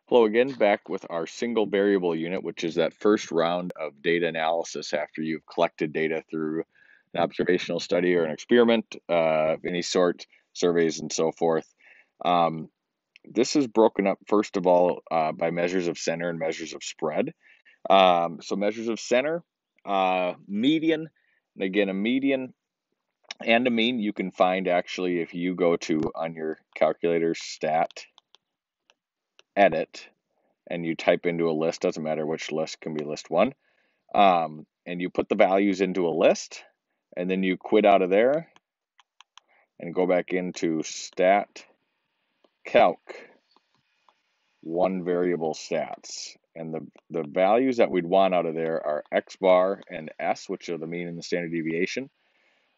Hello again, back with our single variable unit, which is that first round of data analysis after you've collected data through an observational study or an experiment of any sort, surveys and so forth. This is broken up, first of all, by measures of center and measures of spread. So measures of center, median, and again, a median and a mean you can find actually if you go to, on your calculator, stat, edit, and you type into a list, doesn't matter which list, can be list one, and you put the values into a list, and then you quit out of there and go back into stat calc one variable stats, and the values that we'd want out of there are x bar and s, which are the mean and the standard deviation.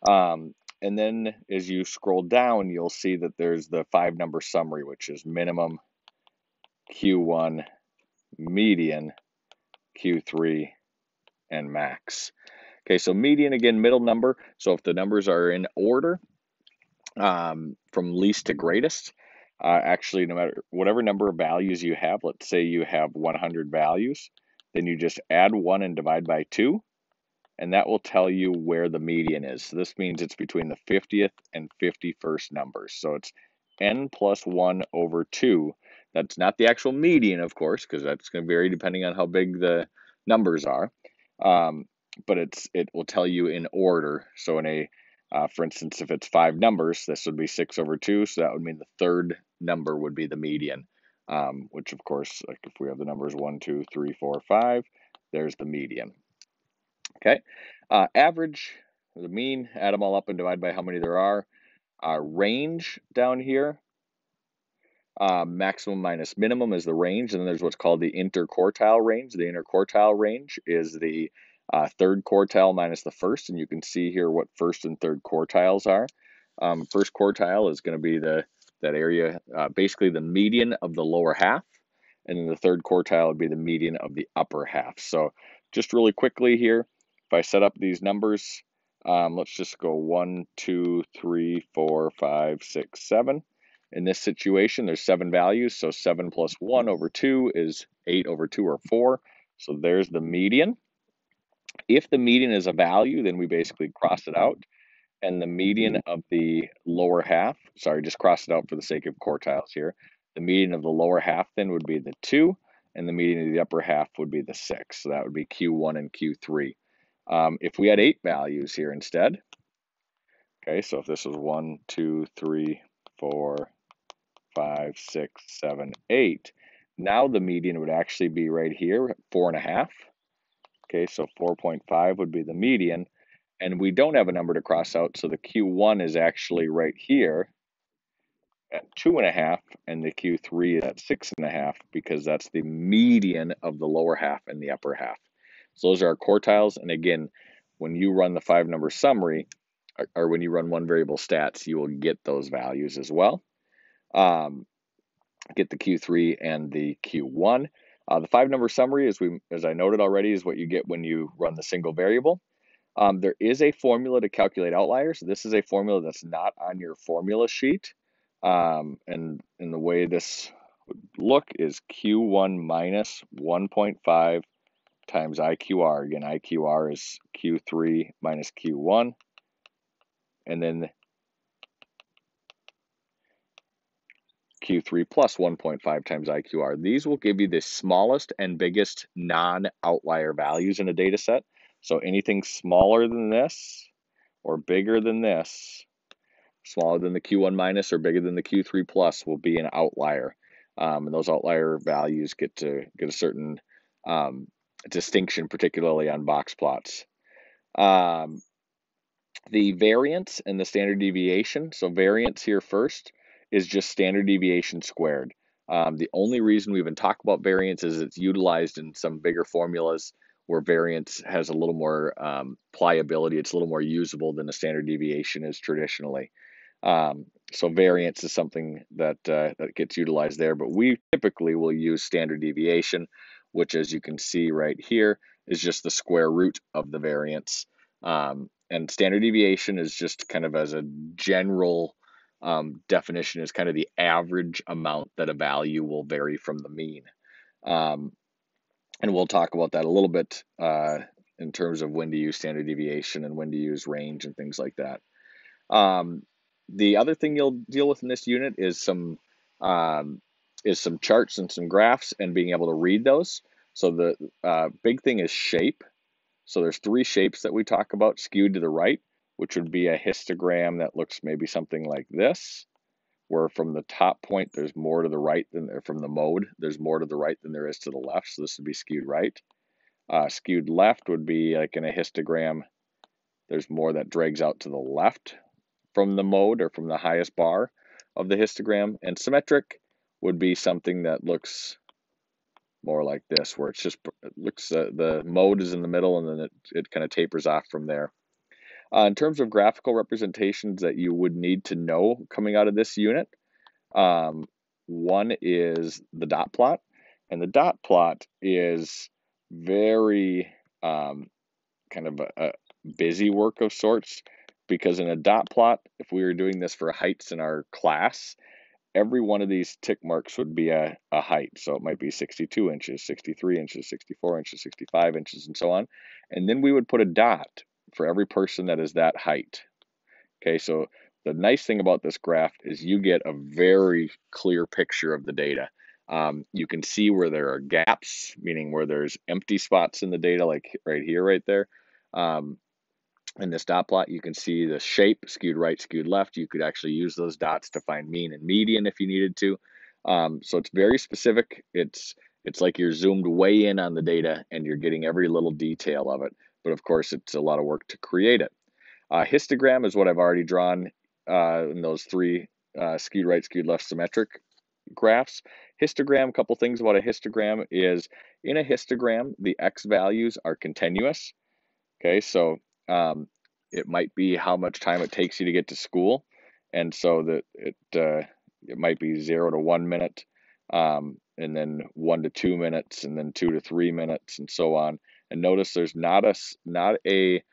And then as you scroll down, you'll see that there's the 5-number summary, which is minimum, Q1, median, Q3, and max. Okay, so median, again, middle number. So if the numbers are in order from least to greatest, actually, no matter whatever number of values you have, let's say you have 100 values, then you just add 1 and divide by 2, and that will tell you where the median is. So this means it's between the 50th and 51st numbers. So it's n plus 1 over 2. That's not the actual median, of course, because that's going to vary depending on how big the numbers are. But it will tell you in order. So in a, for instance, if it's 5 numbers, this would be 6 over 2. So that would mean the third number would be the median, which of course, like if we have the numbers 1, 2, 3, 4, 5, there's the median. Okay, average, the mean, add them all up and divide by how many there are. Range down here, maximum minus minimum is the range, and then there's what's called the interquartile range. The interquartile range is the third quartile minus the first, and you can see here what first and third quartiles are. First quartile is going to be that area, basically the median of the lower half, and then the third quartile would be the median of the upper half. So just really quickly here, if I set up these numbers, let's just go 1, 2, 3, 4, 5, 6, 7. In this situation, there's 7 values, so 7 plus 1 over 2 is 8 over 2, or 4. So there's the median. If the median is a value, then we basically cross it out. And the median of the lower half, sorry, just cross it out for the sake of quartiles here. The median of the lower half then would be the 2, and the median of the upper half would be the 6. So that would be Q1 and Q3. If we had 8 values here instead, okay, so if this was 1, 2, 3, 4, 5, 6, 7, 8, now the median would actually be right here, 4.5. Okay, so 4.5 would be the median, and we don't have a number to cross out, so the Q1 is actually right here at 2.5, and the Q3 is at 6.5, because that's the median of the lower half and the upper half. So those are our quartiles, and again, when you run the 5-number summary, or when you run one variable stats, you will get those values as well. Get the Q3 and the Q1. The 5-number summary, as I noted already, is what you get when you run the single variable. There is a formula to calculate outliers. This is a formula that's not on your formula sheet. And the way this would look is Q1 minus 1.5 times IQR. Again, IQR is Q3 minus Q1. And then Q3 plus 1.5 times IQR. These will give you the smallest and biggest non-outlier values in a data set. So anything smaller than this or bigger than this, smaller than the Q1 minus or bigger than the Q3 plus, will be an outlier. And those outlier values get a certain distinction, particularly on box plots. The variance and the standard deviation. So variance here first is just standard deviation squared. The only reason we even talk about variance is it's utilized in some bigger formulas where variance has a little more pliability. It's a little more usable than the standard deviation is traditionally. So variance is something that gets utilized there, but we typically will use standard deviation, which, as you can see right here, is just the square root of the variance. And standard deviation is just kind of, as a general definition, is kind of the average amount that a value will vary from the mean. And we'll talk about that a little bit in terms of when to use standard deviation and when to use range and things like that. The other thing you'll deal with in this unit is some charts and some graphs and being able to read those. So the big thing is shape. So there's 3 shapes that we talk about skewed to the right, which would be a histogram that looks maybe something like this, where from the top point there's more to the right than from the mode, there's more to the right than there is to the left. So this would be skewed right. Skewed left would be like in a histogram, there's more that drags out to the left from the mode or from the highest bar of the histogram. And symmetric would be something that looks more like this, where it's just, it looks, the mode is in the middle and then it kind of tapers off from there. In terms of graphical representations that you would need to know coming out of this unit, one is the dot plot. And the dot plot is very kind of a busy work of sorts, because in a dot plot, if we were doing this for heights in our class, every one of these tick marks would be a height. So it might be 62 inches, 63 inches, 64 inches, 65 inches, and so on. And then we would put a dot for every person that is that height. Okay, so the nice thing about this graph is you get a very clear picture of the data. You can see where there are gaps, meaning where there's empty spots in the data, like right here, right there. In this dot plot, you can see the shape, skewed right, skewed left. You could actually use those dots to find mean and median if you needed to. So it's very specific. It's like you're zoomed way in on the data and you're getting every little detail of it. But of course, it's a lot of work to create it. Histogram is what I've already drawn in those 3 skewed right, skewed left symmetric graphs. Histogram, a couple things about a histogram is, in a histogram, the X values are continuous. Okay, so it might be how much time it takes you to get to school, and so that it might be 0 to 1 minute, and then 1 to 2 minutes, and then 2 to 3 minutes, and so on. And notice there's not a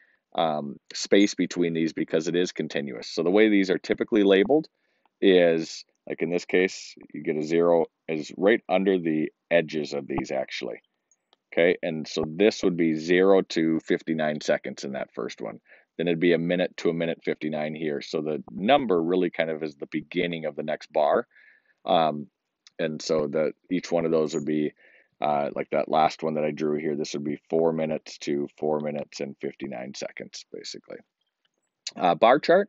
space between these because it is continuous. So the way these are typically labeled is, like in this case, you get a 0 is right under the edges of these actually. Okay, and so this would be 0 to 59 seconds in that first one. Then it'd be a minute to a minute 59 here. So the number really kind of is the beginning of the next bar. And so each one of those would be like that last one that I drew here. This would be 4 minutes to 4 minutes and 59 seconds, basically. Bar chart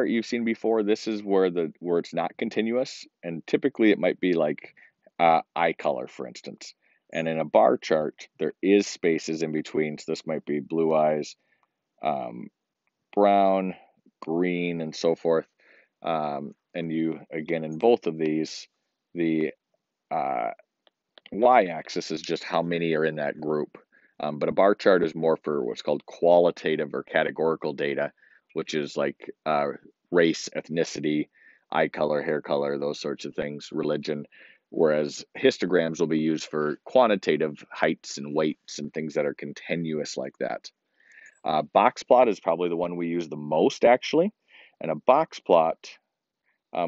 you've seen before. This is where it's not continuous, and typically it might be like eye color, for instance. And in a bar chart, there is spaces in between. So this might be blue eyes, brown, green, and so forth. And you, again, in both of these, the y-axis is just how many are in that group. But a bar chart is more for what's called qualitative or categorical data, which is like race, ethnicity, eye color, hair color, those sorts of things, religion. Whereas histograms will be used for quantitative heights and weights and things that are continuous like that. Box plot is probably the one we use the most, actually. And a box plot,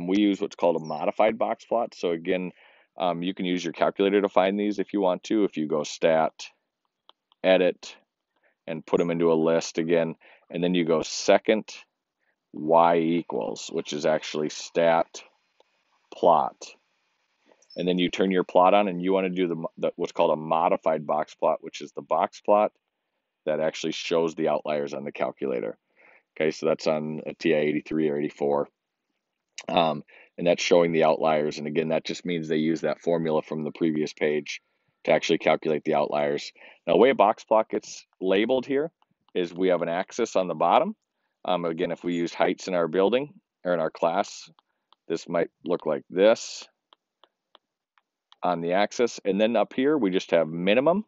we use what's called a modified box plot. So again, you can use your calculator to find these if you want to. If you go stat, edit, and put them into a list again, and then you go second y equals, which is actually stat plot. And then you turn your plot on, and you want to do what's called a modified box plot, which is the box plot that actually shows the outliers on the calculator. Okay, so that's on a TI 83 or 84. And that's showing the outliers. And again, that just means they use that formula from the previous page to actually calculate the outliers. Now, the way a box plot gets labeled here is we have an axis on the bottom. Again, if we used heights in our building or in our class, this might look like this on the axis. And then up here, we just have minimum,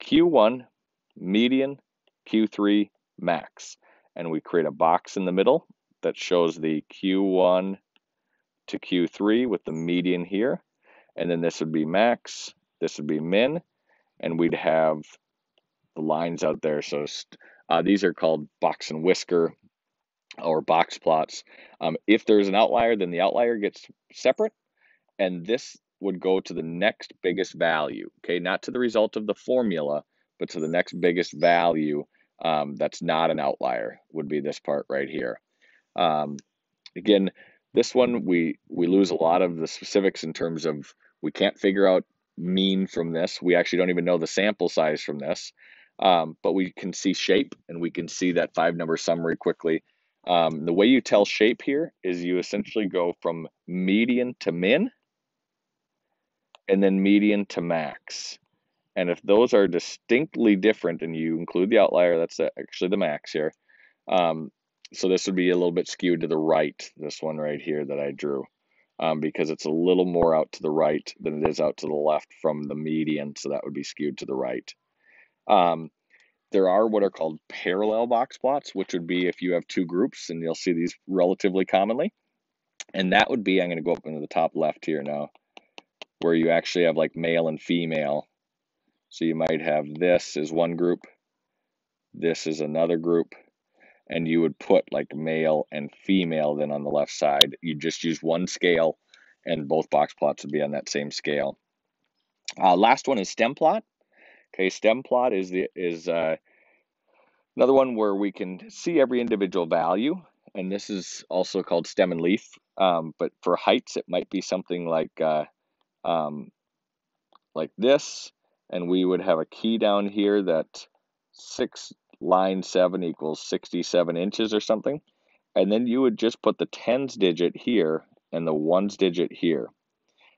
Q1, median, Q3, max. And we create a box in the middle that shows the Q1 to Q3 with the median here. And then this would be max, this would be min, and we'd have the lines out there. So these are called box and whisker or box plots. If there's an outlier, then the outlier gets separate, and this would go to the next biggest value, okay? Not to the result of the formula, but to the next biggest value that's not an outlier, would be this part right here. Again, this one we lose a lot of the specifics in terms of we can't figure out mean from this. We actually don't even know the sample size from this, but we can see shape and we can see that 5-number summary quickly. The way you tell shape here is you essentially go from median to min and then median to max. And if those are distinctly different and you include the outlier, that's actually the max here. So this would be a little bit skewed to the right, this one right here that I drew, because it's a little more out to the right than it is out to the left from the median, so that would be skewed to the right. There are what are called parallel box plots, which would be if you have two groups, and you'll see these relatively commonly. And that would be, I'm going to go up into the top left here now, where you actually have like male and female. So you might have this is one group, this is another group, and you would put like male and female then on the left side. You just use one scale, and both box plots would be on that same scale. Last one is stem plot. Okay, stem plot is another one where we can see every individual value, and this is also called stem and leaf. But for heights, it might be something like this, and we would have a key down here that line 7 equals 67 inches or something, and then you would just put the tens digit here and the ones digit here.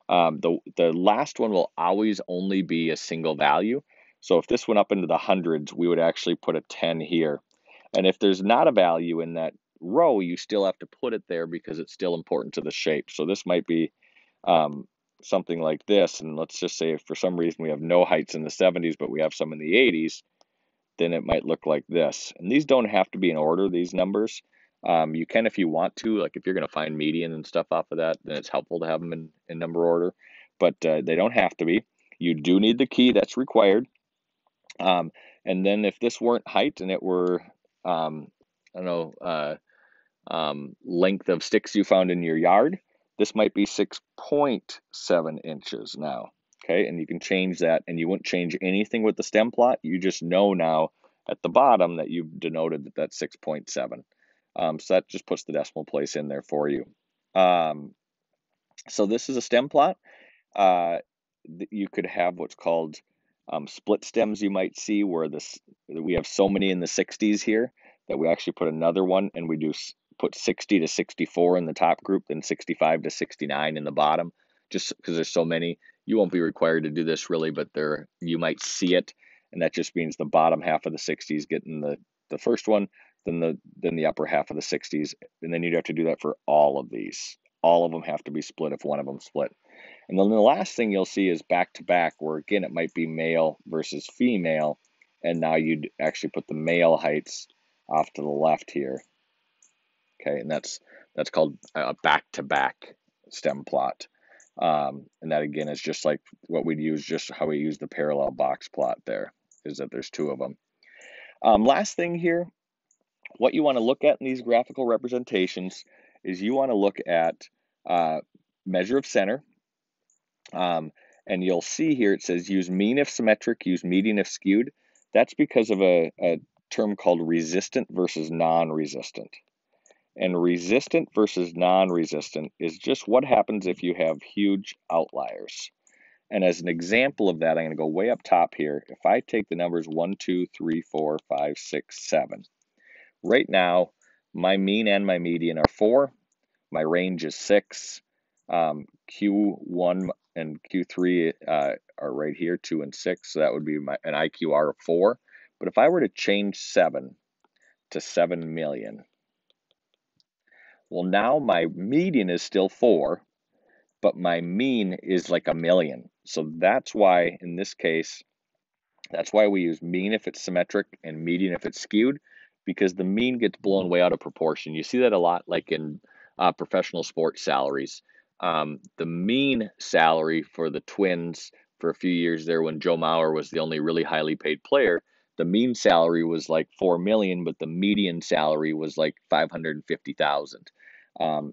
The last one will always only be a single value. So if this went up into the hundreds, we would actually put a 10 here. And if there's not a value in that row, you still have to put it there because it's still important to the shape. So this might be something like this. And let's just say if for some reason we have no heights in the 70s, but we have some in the 80s, then it might look like this. And these don't have to be in order, these numbers. You can if you want to, like if you're going to find median and stuff off of that, then it's helpful to have them in number order, but they don't have to be. You do need the key, that's required. And then if this weren't height and it were, I don't know, length of sticks you found in your yard, this might be 6.7 inches now. Okay, and you can change that, and you wouldn't change anything with the stem plot. You just know now at the bottom that you've denoted that that's 6.7. So that just puts the decimal place in there for you. So this is a stem plot. You could have what's called split stems, you might see, where we have so many in the 60s here that we actually put another one, and we do put 60 to 64 in the top group, then 65 to 69 in the bottom, just because there's so many. You won't be required to do this really, but you might see it, and that just means the bottom half of the 60s getting the first one, then the upper half of the 60s, and then you'd have to do that for all of these. All of them have to be split if one of them split. And then the last thing you'll see is back to back, where again it might be male versus female, and now you'd actually put the male heights off to the left here. Okay, and that's called a back-to-back stem plot. And that again is just like what we'd use, just how we use the parallel box plot there, is that there's two of them. Last thing here, what you want to look at in these graphical representations is you want to look at measure of center. And you'll see here it says use mean if symmetric, use median if skewed. That's because of a term called resistant versus non-resistant. And resistant versus non-resistant is just what happens if you have huge outliers. And as an example of that, I'm going to go way up top here. If I take the numbers 1, 2, 3, 4, 5, 6, 7. Right now, my mean and my median are 4. My range is 6. Q1 and Q3 are right here, 2 and 6. So that would be an IQR of 4. But if I were to change 7 to 7 million, well, now my median is still 4, but my mean is like 1 million. So that's why, in this case, that's why we use mean if it's symmetric and median if it's skewed, because the mean gets blown way out of proportion. You see that a lot like in professional sports salaries. The mean salary for the Twins for a few years there when Joe Mauer was the only really highly paid player, the mean salary was like 4 million, but the median salary was like 550,000.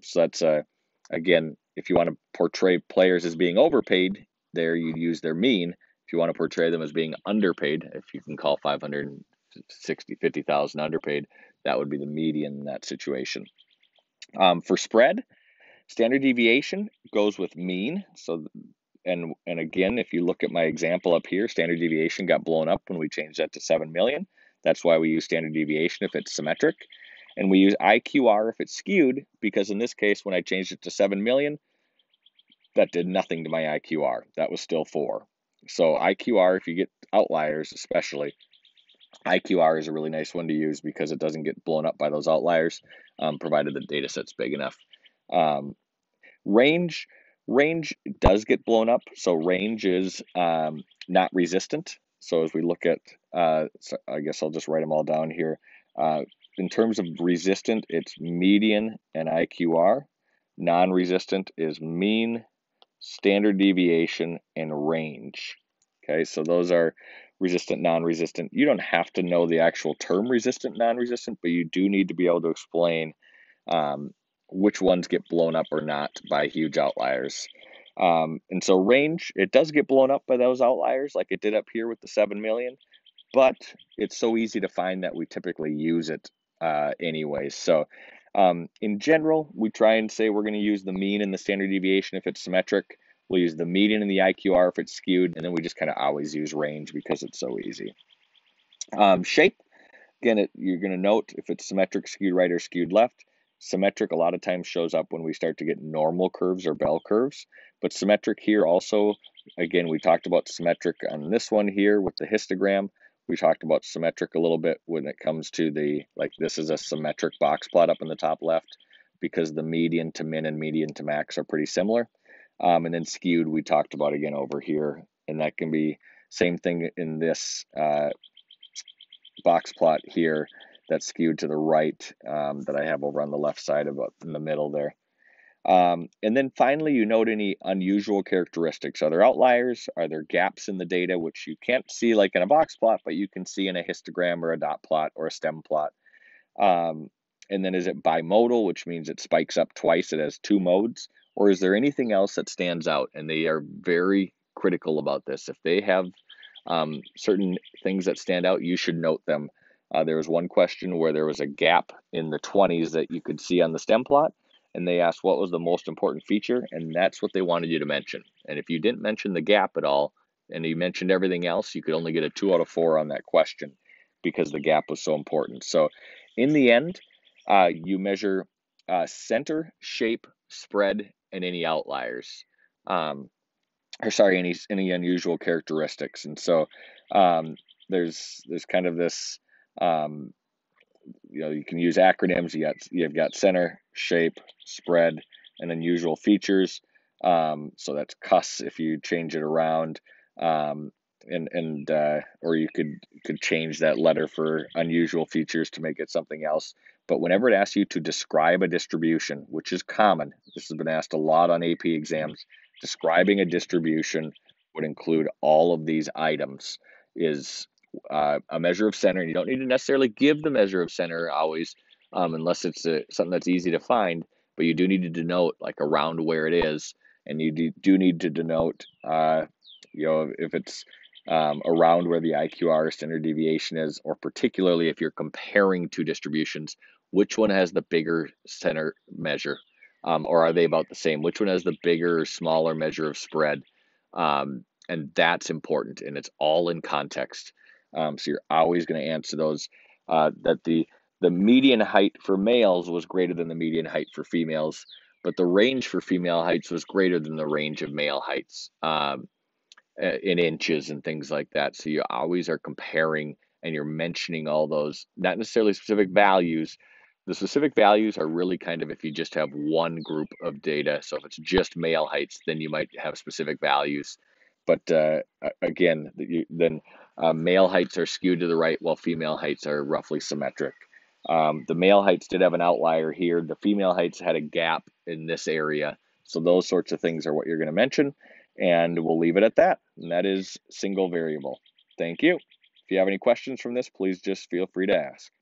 So Again, if you want to portray players as being overpaid, there you'd use their mean. If you want to portray them as being underpaid, if you can call 50,000 underpaid, that would be the median in that situation. For spread, standard deviation goes with mean. So, and again, if you look at my example up here, standard deviation got blown up when we changed that to 7 million. That's why we use standard deviation if it's symmetric. And we use IQR if it's skewed, because in this case, when I changed it to 7 million, that did nothing to my IQR. That was still 4. So IQR, if you get outliers especially, IQR is a really nice one to use because it doesn't get blown up by those outliers, provided the data set's big enough. Range does get blown up. So range is not resistant. So as we look at, so I guess I'll just write them all down here. In terms of resistant, it's median and IQR. Non-resistant is mean, standard deviation, and range. Okay, so those are resistant, non-resistant. You don't have to know the actual term resistant, non-resistant, but you do need to be able to explain which ones get blown up or not by huge outliers. And so range, it does get blown up by those outliers like it did up here with the 7 million, but it's so easy to find that we typically use it anyways. So in general, we try and say we're going to use the mean and the standard deviation if it's symmetric. We'll use the median and the IQR if it's skewed, and then we just kind of always use range because it's so easy. Shape, again, you're going to note if it's symmetric, skewed right or skewed left. Symmetric a lot of times shows up when we start to get normal curves or bell curves, but symmetric here also, again, we talked about symmetric on this one here with the histogram. We talked about symmetric a little bit when it comes to the, like this is a symmetric box plot up in the top left because the median to min and median to max are pretty similar. And then skewed we talked about again over here, and that can be same thing in this box plot here that's skewed to the right that I have over on the left side about in the middle there. And then finally, you note any unusual characteristics. Are there outliers? Are there gaps in the data, which you can't see like in a box plot, but you can see in a histogram or a dot plot or a stem plot? And then is it bimodal, which means it spikes up twice, it has 2 modes? Or is there anything else that stands out? And they are very critical about this. If they have certain things that stand out, you should note them. There was one question where there was a gap in the 20s that you could see on the stem plot, and they asked what was the most important feature, and that's what they wanted you to mention. And if you didn't mention the gap at all, and you mentioned everything else, you could only get a 2 out of 4 on that question because the gap was so important. So in the end, you measure center, shape, spread, and any outliers. Or sorry, any unusual characteristics. And so there's kind of this, you can use acronyms. You've got center, shape, spread, and unusual features. So that's CUS if you change it around, or you could change that letter for unusual features to make it something else. But whenever it asks you to describe a distribution, which is common, this has been asked a lot on AP exams, describing a distribution would include all of these items. Is a measure of center, and you don't need to necessarily give the measure of center always, unless it's something that's easy to find, but you do need to denote like around where it is, and you do need to denote, if it's around where the IQR standard deviation is, or particularly if you're comparing 2 distributions, which one has the bigger center measure, or are they about the same? Which one has the bigger or smaller measure of spread? And that's important, and it's all in context. So you're always going to answer those. That the median height for males was greater than the median height for females, but the range for female heights was greater than the range of male heights in inches and things like that. So you always are comparing, and you're mentioning all those, not necessarily specific values. The specific values are really kind of if you just have one group of data. So if it's just male heights, then you might have specific values. But again, then male heights are skewed to the right while female heights are roughly symmetric. The male heights did have an outlier here. The female heights had a gap in this area. So those sorts of things are what you're going to mention. And we'll leave it at that. And that is single variable. Thank you. If you have any questions from this, please just feel free to ask.